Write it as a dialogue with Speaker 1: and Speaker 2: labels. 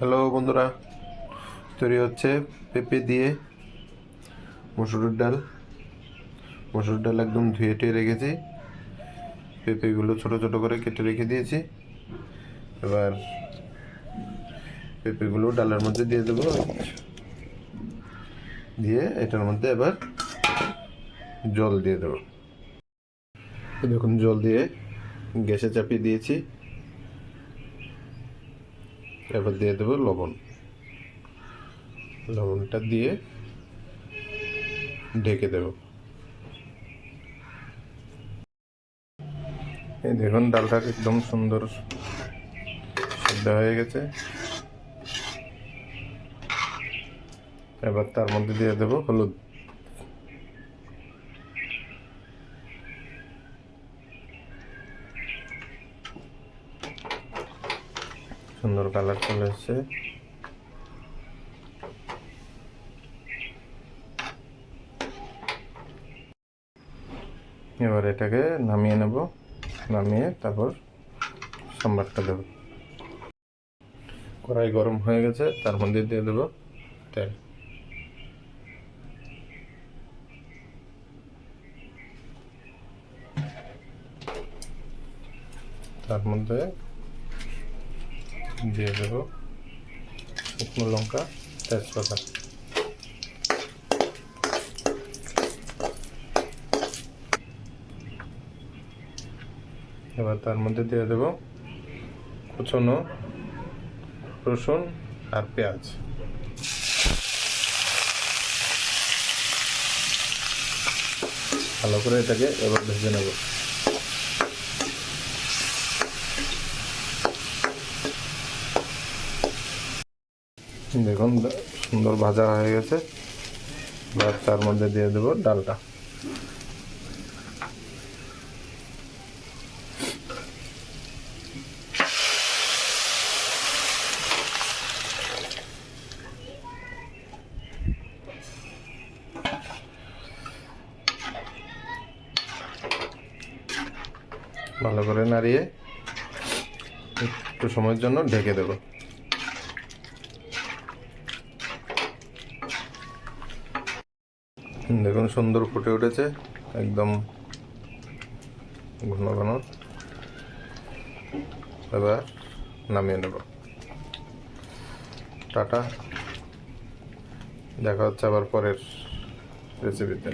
Speaker 1: Hello বন্ধুরা, তৈরি হচ্ছে পেঁপে দিয়ে মসুরের ডাল। মসুর ডাল একদম ধুয়ে টুয়ে রেখেছি, পেঁপেগুলো ছোট ছোট করে কেটে রেখে দিয়েছি। এবার পেঁপেগুলো ডালের মধ্যে দিয়ে দেবো, দিয়ে এটার মধ্যে এবার জল দিয়ে দেবো। দেখুন, জল দিয়ে গ্যাসে চাপিয়ে দিয়েছি। এবার দিয়ে দেবো লবণ। লবণটা দিয়ে ঢেকে দেবো। এই দেখুন, ডালটা একদম সুন্দর সিদ্ধ হয়ে গেছে। এবার তার মধ্যে দিয়ে দেবো হলুদ। সুন্দর কালার চলে এসছে। এবার এটাকে নামিয়ে নেব, নামিয়ে তারপর সম্বারটা দেব। কড়াই গরম হয়ে গেছে, তার মধ্যে দিয়ে দেব তেল। তার মধ্যে দিয়ে দেব শুকনো লঙ্কা, তেজপাতা। এবার তার মধ্যে দিয়ে দেব কুচনো রসুন আর পেঁয়াজ। ভালো করে এটাকে এবার ভেজে নেব। দেখুন, সুন্দর ভাজা হয়ে গেছে। এবার তার মধ্যে দিয়ে দেব ডালটা। ভালো করে নাড়িয়ে একটু সময়ের জন্য ঢেকে দেব। দেখুন, সুন্দর ফুটে উঠেছে, একদম ঘন ঘন। এবার নামিয়ে নেব। টাটা, দেখা হচ্ছে আবার পরের রেসিপিতে।